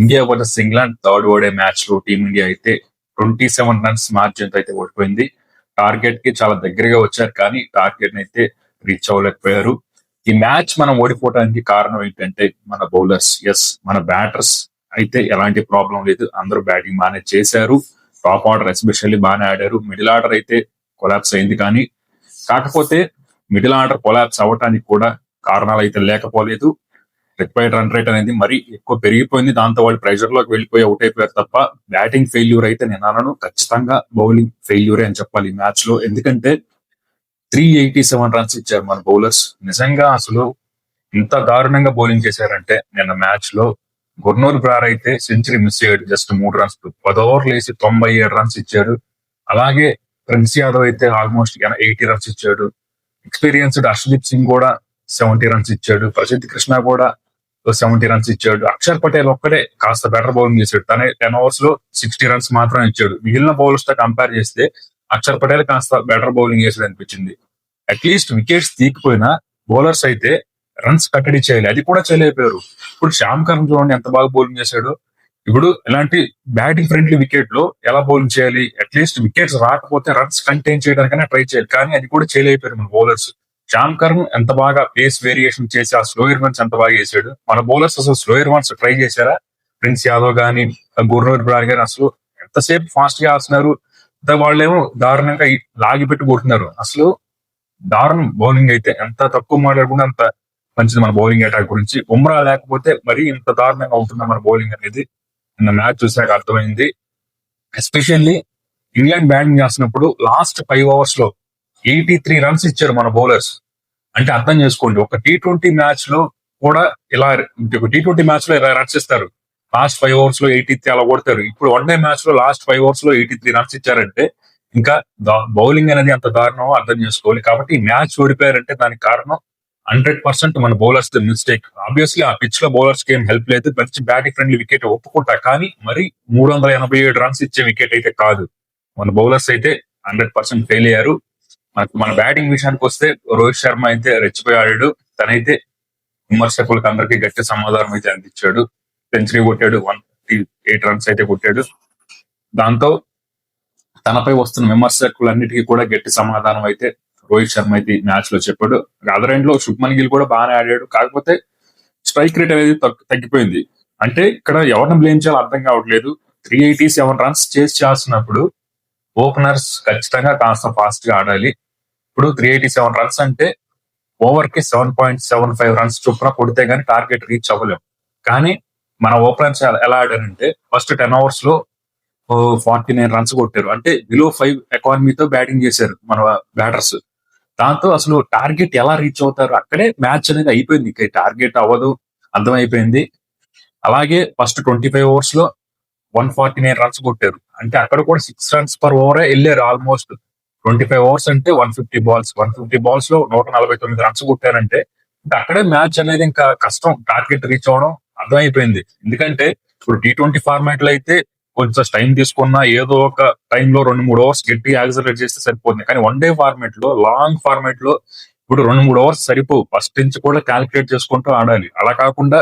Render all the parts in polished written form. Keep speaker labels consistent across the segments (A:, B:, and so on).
A: India versus England third ODI match లో Team India అయితే 27 runs margin తో అయితే ఓడిపోయింది. టార్గెట్ కి చాలా దగ్గరగా వచ్చారు, కానీ టార్గెట్ అయితే రీచ్ అవ్వలేకపోయారు. ఈ మ్యాచ్ మనం ఓడిపోవడానికి కారణం ఏంటంటే మన బౌలర్స్. మన బ్యాటర్స్ అయితే ఎలాంటి ప్రాబ్లం లేదు, అందరూ బ్యాటింగ్ బాగానే చేశారు. టాప్ ఆర్డర్ ఎస్పెషల్లీ బాగానే ఆడారు. మిడిల్ ఆర్డర్ అయితే కొలాప్స్ అయింది, కానీ కాకపోతే మిడిల్ ఆర్డర్ కొలాప్స్ అవ్వటానికి కూడా కారణాలు అయితే లేకపోలేదు. రిక్వైర్డ్ రన్ రేట్ అనేది మరీ ఎక్కువ పెరిగిపోయింది. దాంతో వాళ్ళు ప్రెషర్ లోకి వెళ్ళిపోయి అవుట్ అయిపోయారు తప్ప బ్యాటింగ్ ఫెయిల్యూర్ అయితే నేను అనను. ఖచ్చితంగా బౌలింగ్ ఫెయిల్యూరే అని చెప్పాలి ఈ మ్యాచ్ లో. ఎందుకంటే 387 రన్స్ ఇచ్చారు మన బౌలర్స్. నిజంగా అసలు ఇంత దారుణంగా బౌలింగ్ చేశారంటే నిన్న మ్యాచ్ లో గుర్నూర్ బ్రార్ అయితే సెంచరీ మిస్ అయ్యాడు జస్ట్ 3 రన్స్. 10 ఓవర్లు వేసి 97 రన్స్ ఇచ్చాడు. అలాగే ప్రిన్స్ యాదవ్ అయితే ఆల్మోస్ట్ 80 రన్స్ ఇచ్చాడు. ఎక్స్పీరియన్స్డ్ హర్షదీప్ సింగ్ కూడా 70 రన్స్ ఇచ్చాడు. ప్రసిద్ధ్ కృష్ణ కూడా 70 రన్స్ ఇచ్చాడు. అక్షర్ పటేల్ ఒక్కడే కాస్త బెటర్ బౌలింగ్ చేశాడు. తనే 10 ఓవర్స్ లో 60 రన్స్ మాత్రం ఇచ్చాడు. మిగిలిన బౌలర్స్ తో కంపేర్ చేస్తే అక్షర్ పటేల్ కాస్త బెటర్ బౌలింగ్ చేశాడు అనిపించింది. అట్లీస్ట్ వికెట్స్ తీకపోయినా బౌలర్స్ అయితే రన్స్ కట్టడి చేయాలి, అది కూడా చేయలేకపోయారు. ఇప్పుడు శ్యామ్ కరణ్ చూడండి ఎంత బాగా బౌలింగ్ చేశాడు. ఇప్పుడు ఇలాంటి బ్యాటింగ్ ఫ్రెండ్లీ వికెట్ లో ఎలా బౌలింగ్ చేయాలి? అట్లీస్ట్ వికెట్స్ రాకపోతే రన్స్ కంటైన్ చేయడానికైనా ట్రై చేయాలి, కానీ అది కూడా చేయలేకపోయారు మన బౌలర్స్. శ్యామ్ కరణ్ ఎంత బాగా పేస్ వేరియేషన్ చేసి ఆ స్లోయర్ వన్స్ ఎంత బాగా చేశాడు. మన బౌలర్స్ అసలు స్లోయర్ వన్స్ ట్రై చేశారా? ప్రిన్స్ యాదవ్ గానీ గుర్నూర్ బ్రార్ గానీ అసలు ఎంతసేపు ఫాస్ట్ గా ఆస్తున్నారు. వాళ్ళేమో దారుణంగా లాగి పెట్టి కొడుతున్నారు. అసలు దారుణం బౌలింగ్ అయితే. ఎంత తక్కువ మాట్లాడకుండా అంత మంచిది మన బౌలింగ్ అటాక్ గురించి. ఉమ్రా లేకపోతే మరీ ఇంత దారుణంగా ఉంటుందా మన బౌలింగ్ అనేది నిన్న మ్యాచ్ చూసాక అర్థమైంది. ఎస్పెషల్లీ ఇంగ్లాండ్ బ్యాటింగ్ చేస్తున్నప్పుడు లాస్ట్ 5 ఓవర్స్ లో 83 రన్స్ ఇచ్చారు మన బౌలర్స్. అంటే అర్థం చేసుకోండి, ఒక T20 మ్యాచ్ లో కూడా ఇలా, T20 మ్యాచ్ లో ఇలా రన్స్ ఇస్తారు. లాస్ట్ 5 ఓవర్స్ లో 83 అలా కొడతారు. ఇప్పుడు వన్ డే మ్యాచ్ లో లాస్ట్ 5 ఓవర్స్ లో 83 రన్స్ ఇచ్చారంటే ఇంకా బౌలింగ్ అనేది అంత దారుణమో అర్థం చేసుకోవాలి. కాబట్టి ఈ మ్యాచ్ ఓడిపోయారంటే దానికి కారణం 100% మన బౌలర్స్ మిస్టేక్. ఆబ్వియస్లీ ఆ పిచ్ లో బౌలర్స్ కి ఏం హెల్ప్ లేదు. మంచి బ్యాటింగ్ ఫ్రెండ్లీ వికెట్ ఒప్పుకుంటా, కానీ మరి 387 రన్స్ ఇచ్చే వికెట్ అయితే కాదు. మన బౌలర్స్ అయితే 100% ఫెయిల్ అయ్యారు. మన బ్యాటింగ్ విషయానికి వస్తే రోహిత్ శర్మ అయితే రెచ్చిపోయి ఆడాడు. తనైతే విమర్శకులకు అందరికీ గట్టి సమాధానం అయితే అందించాడు. సెంచరీ కొట్టాడు, 138 రన్స్ అయితే కొట్టాడు. దాంతో తనపై వస్తున్న విమర్శకులన్నిటికీ కూడా గట్టి సమాధానం అయితే రోహిత్ శర్మ అయితే మ్యాచ్ లో చెప్పాడు. అదర్ ఎండ్ లో శుభ్మన్ గిల్ కూడా బాగానే ఆడాడు, కాకపోతే స్ట్రైక్ రేట్ అనేది తగ్గిపోయింది. అంటే ఇక్కడ ఎవరిని బ్లేమ్ చేయాలో అర్థం కావట్లేదు. 387 రన్స్ చేస్తున్నప్పుడు ఓపెనర్స్ ఖచ్చితంగా కాస్త ఫాస్ట్ గా ఆడాలి. ఇప్పుడు 387 రన్స్ అంటే ఓవర్ కి 7.75 రన్స్ చొప్పున కొడితే గానీ టార్గెట్ రీచ్ అవ్వలేం. కానీ మన ఓపెనర్స్ ఎలా ఆడారంటే ఫస్ట్ 10 ఓవర్స్ లో 49 రన్స్ కొట్టారు. అంటే బిలో 5 ఎకానమీతో బ్యాటింగ్ చేశారు మన బ్యాటర్స్. దాంతో అసలు టార్గెట్ ఎలా రీచ్ అవుతారు, అక్కడే మ్యాచ్ అనేది అయిపోయింది. ఇక టార్గెట్ అవ్వదు అర్థమైపోయింది. అలాగే ఫస్ట్ 25 ఓవర్స్ లో 149 రన్స్ కొట్టారు. అంటే అక్కడ కూడా 6 runs per ఓవరే వెళ్ళారు. ఆల్మోస్ట్ 25 ఓవర్స్ అంటే 150 బాల్స్ లో 149 రన్స్ కొట్టారంటే అక్కడే మ్యాచ్ అనేది ఇంకా కష్టం, టార్గెట్ రీచ్ అవడం అర్థమైపోయింది. ఎందుకంటే ఇప్పుడు T20 ఫార్మాట్ లో అయితే కొంచెం టైం తీసుకున్నా ఏదో ఒక టైంలో 2-3 ఓవర్స్ గట్టి యాక్సలరేట్ చేస్తే సరిపోతుంది. కానీ వన్ డే ఫార్మాట్ లో, లాంగ్ ఫార్మాట్ లో ఇప్పుడు 2-3 ఓవర్స్ సరిపోవు. ఫస్ట్ నుంచి కూడా క్యాలిక్యులేట్ చేసుకుంటూ ఆడాలి. అలా కాకుండా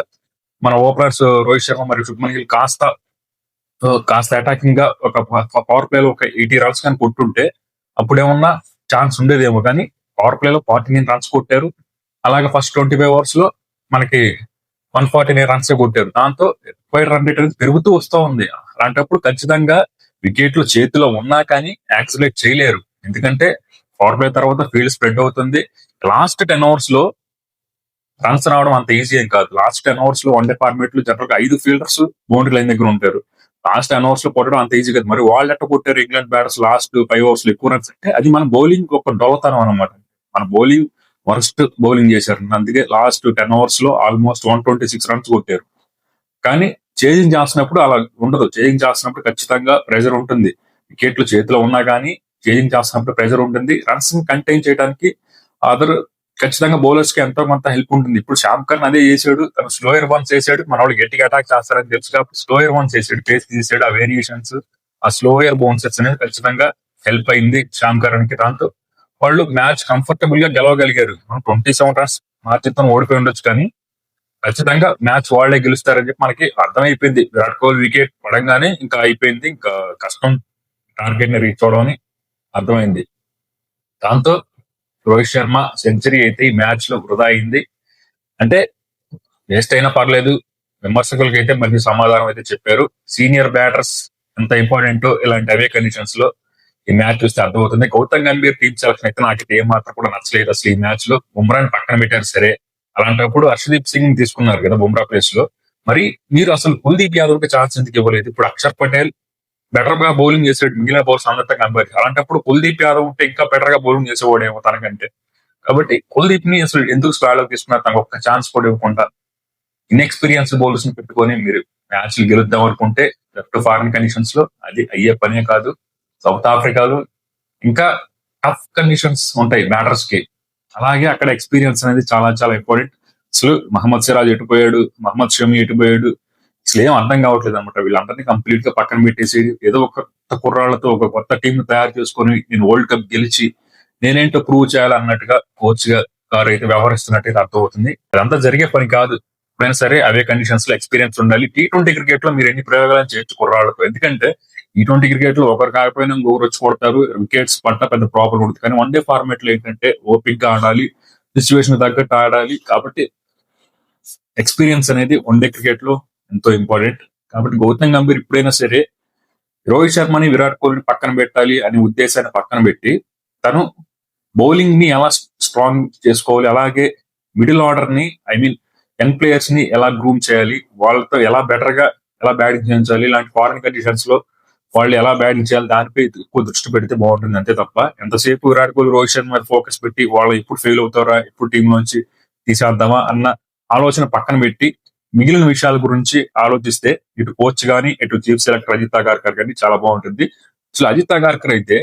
A: మన ఓపెనర్స్ రోహిత్ శర్మ మరియు శుభ్మన్ గిల్ కాస్త అటాకింగ్ గా ఒక పవర్ ప్లే లో ఒక 80 రన్స్ కానీ కొట్టుంటే అప్పుడేమన్నా ఛాన్స్ ఉండేదేమో. కానీ పవర్ ప్లే లో 49 రన్స్ కొట్టారు. అలాగే ఫస్ట్ 25 ఓవర్స్ లో మనకి 149 రన్స్ కొట్టారు. దాంతో రిక్వైర్డ్ రన్ రేట్ అనేది పెరుగుతూ వస్తూ ఉంది. అలాంటప్పుడు ఖచ్చితంగా వికెట్లు చేతిలో ఉన్నా కానీ యాక్సిలేట్ చేయలేరు. ఎందుకంటే పవర్ ప్లే తర్వాత ఫీల్డ్ స్ప్రెడ్ అవుతుంది. లాస్ట్ 10 ఓవర్స్ లో రన్స్ రావడం అంత ఈజీ ఏం కాదు. లాస్ట్ 10 ఓవర్స్ లో వన్ డే ఫార్మేట్ లో జనరల్ గా 5 ఫీల్డర్స్ బౌండరీ లైన్ దగ్గర ఉంటారు. లాస్ట్ 10 ఓవర్స్ లో కొట్టడం అంత ఈజీ కాదు. మరి వాళ్ళు ఎట్ట కొట్టారు ఇంగ్లాండ్ బ్యాటర్స్ లాస్ట్ 5 ఓవర్స్ లో ఎక్కువ రన్స్? అంటే అది మన బౌలింగ్ ఒక డొల్లతనం అనమాట. మన బౌలింగ్ వర్స్ట్ బౌలింగ్ చేశారు. అందుకే లాస్ట్ 10 ఓవర్స్ లో ఆల్మోస్ట్ 126 రన్స్ కొట్టారు. కానీ చేజింగ్ చేస్తున్నప్పుడు అలా ఉండదు. చేజింగ్ చేస్తున్నప్పుడు ఖచ్చితంగా ప్రెజర్ ఉంటుంది. వికెట్లు చేతిలో ఉన్నా కానీ చేజింగ్ చేస్తున్నప్పుడు ప్రెజర్ ఉంటుంది. రన్స్ కంటైన్ చేయడానికి అదర్ ఖచ్చితంగా బౌలర్స్ కి ఎంతో కొంత హెల్ప్ ఉంటుంది. ఇప్పుడు శ్యామ్ కరణ్ అదే చేశాడు. తను స్లోయర్ వన్స్ వేసాడు. మన వాళ్ళు గట్టిగా అటాక్ చేస్తారని తెలుసు కాబట్టి స్లోయర్ వన్స్ వేసాడు, పేస్ తీసాడు. ఆ వేరియేషన్స్, ఆ స్లోయర్ బౌన్సెస్ అనేది ఖచ్చితంగా హెల్ప్ అయింది శ్యామ్ కరణ్ కి. దాంతో వాళ్ళు మ్యాచ్ కంఫర్టబుల్ గా గెలవగలిగారు. 27 రన్స్ మార్జిన్ తో ఓడిపోయి ఉండొచ్చు, కానీ ఖచ్చితంగా మ్యాచ్ వాళ్ళే గెలుస్తారని చెప్పి మనకి అర్థమైపోయింది. విరాట్ కోహ్లీ వికెట్ పడంగానే ఇంకా అయిపోయింది. ఇంకా కష్టం టార్గెట్ ని రీచ్ అవడం అని అర్థమైంది. దాంతో రోహిత్ శర్మ సెంచరీ అయితే ఈ మ్యాచ్ లో వృధా అయింది. అంటే వేస్ట్ అయినా పర్లేదు, విమర్శకులకి అయితే మంచి సమాధానం అయితే చెప్పారు. సీనియర్ బ్యాటర్స్ ఎంత ఇంపార్టెంట్ ఇలాంటి అవే కండిషన్స్ లో ఈ మ్యాచ్ చూస్తే అర్థమవుతుంది. గౌతమ్ గంభీర్ టీమ్ సెలక్షన్ అయితే నాకైతే ఏ మాత్రం కూడా నచ్చలేదు అసలు ఈ మ్యాచ్ లో. బుమ్రాని పక్కన పెట్టారు సరే, అలాంటప్పుడు హర్షదీప్ సింగ్ తీసుకున్నారు కదా బుమ్రా ప్లేస్ లో. మరి మీరు అసలు కుల్దీప్ యాదవ్ కి ఛాన్స్ ఎందుకు ఇవ్వలేదు? ఇప్పుడు అక్షర్ పటేల్ బెటర్ గా బౌలింగ్ చేసాడు, మిగిలిన బౌలర్స్ అందరితో కంపేర్. అలాంటప్పుడు కుల్దీప్ యాదవ్ ఉంటే ఇంకా బెటర్ గా బౌలింగ్ చేసేవాడేమో తనకంటే. కాబట్టి కుల్దీప్ ని అసలు ఎందుకు స్క్వాడ్ లో తీసుకున్నారు? తనకు ఒక్క ఛాన్స్ కూడా ఇవ్వకుండా ఇన్ఎక్స్పీరియన్స్ బౌలర్స్ ని పెట్టుకొని మీరు మ్యాచ్లు గెలుద్దాం అనుకుంటే లెఫ్ట్ ఫారిన్ కండిషన్స్ లో అది అయ్యే పనే కాదు. సౌత్ ఆఫ్రికాలో ఇంకా టఫ్ కండిషన్స్ ఉంటాయి బ్యాటర్స్ కి. అలాగే అక్కడ ఎక్స్పీరియన్స్ అనేది చాలా చాలా ఇంపార్టెంట్. అసలు మహమ్మద్ సిరాజ్ ఎటుపోయాడు, మహమ్మద్ షమి ఎటుపోయాడు, అసలు ఏం అర్థం కావట్లేదు అనమాట. వీళ్ళందరినీ కంప్లీట్ గా పక్కన పెట్టేసి ఏదో ఒక కొత్త కుర్రాళ్లతో ఒక కొత్త టీం తయారు చేసుకొని నేను వరల్డ్ కప్ గెలిచి నేనేంటో ప్రూవ్ చేయాలన్నట్టుగా కోచ్ గారు అయితే వ్యవహరిస్తున్నట్టయితే అర్థమవుతుంది. అదంతా జరిగే పని కాదు. ఎప్పుడైనా సరే అవే కండిషన్స్ లో ఎక్స్పీరియన్స్ ఉండాలి. T20 క్రికెట్ లో మీరు ఎన్ని ప్రయోగాలు చేయొచ్చు కుర్రాళ్లతో, ఎందుకంటే T20 క్రికెట్ లో ఒకరు కాకపోయినా ఇంకొకరు వచ్చి కొడతారు, వికెట్స్ పట్ల పెద్ద ప్రాబ్లం ఉంటుంది. కానీ వన్ డే ఫార్మాట్ లో ఏంటంటే ఓపిక్ గా ఆడాలి, సిచ్యువేషన్ తగ్గట్టు ఆడాలి. కాబట్టి ఎక్స్పీరియన్స్ అనేది వన్ డే క్రికెట్ లో ఎంతో ఇంపార్టెంట్. కాబట్టి గౌతమ్ గంభీర్ ఇప్పుడైనా సరే రోహిత్ శర్మని విరాట్ కోహ్లీని పక్కన పెట్టాలి అనే ఉద్దేశాన్ని పక్కన పెట్టి తను బౌలింగ్ ని ఎలా స్ట్రాంగ్ చేసుకోవాలి, అలాగే మిడిల్ ఆర్డర్ ని యంగ్ ప్లేయర్స్ ని ఎలా గ్రూమ్ చేయాలి, వాళ్ళతో ఎలా బెటర్ గా ఎలా బ్యాటింగ్ చేయించాలి, ఇలాంటి ఫారెన్ కండిషన్స్ లో వాళ్ళు ఎలా బ్యాటింగ్ చేయాలి దానిపై ఎక్కువ దృష్టి పెడితే బాగుంటుంది. అంతే తప్ప ఎంతసేపు విరాట్ కోహ్లీ రోహిత్ శర్మ మీద ఫోకస్ పెట్టి వాళ్ళు ఎప్పుడు ఫెయిల్ అవుతారా, ఎప్పుడు టీం నుంచి తీసేద్దామా అన్న ఆలోచన పక్కన పెట్టి మిగిలిన విషయాల గురించి ఆలోచిస్తే ఇటు కోచ్ గానీ ఇటు చీఫ్ సెలెక్టర్ అజిత్ అగార్కర్ కానీ చాలా బాగుంటుంది. అసలు అజిత్ అగార్కర్ అయితే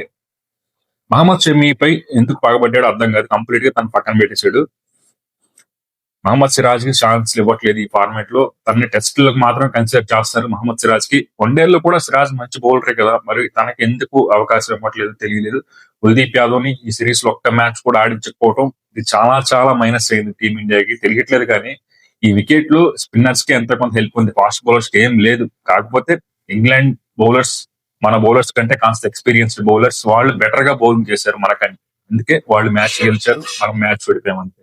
A: మహమ్మద్ షమీపై ఎందుకు పగబడ్డాడో అర్థం కాదు, కంప్లీట్ గా తను పక్కన పెట్టేశాడు. మహమ్మద్ సిరాజ్ కి ఛాన్స్ ఇవ్వట్లేదు ఈ ఫార్మాట్ లో. తనని టెస్టులకు మాత్రం కన్సిడర్ చేస్తారు. మహమ్మద్ సిరాజ్ కి వన్డేల్లో కూడా సిరాజ్ మంచి బౌలరే కదా, మరి తనకి ఎందుకు అవకాశం ఇవ్వట్లేదు తెలియలేదు. కుల్దీప్ యాదవ్ ని ఈ సిరీస్ లో ఒక్క మ్యాచ్ కూడా ఆడించకపోవడం ఇది చాలా చాలా మైనస్ అయింది టీమిండియాకి. తెలియట్లేదు కానీ ఈ వికెట్ లో స్పిన్నర్స్ కి ఎంతో కొంత హెల్ప్ ఉంది, ఫాస్ట్ బౌలర్స్ కి ఏం లేదు. కాకపోతే ఇంగ్లాండ్ బౌలర్స్ మన బౌలర్స్ కంటే కాస్త ఎక్స్పీరియన్స్డ్ బౌలర్స్, వాళ్ళు బెటర్ గా బౌలింగ్ చేశారు మనకంటే. అందుకే వాళ్ళు మ్యాచ్ గెలిచారు, మనం మ్యాచ్ ఓడిపోయామంతే.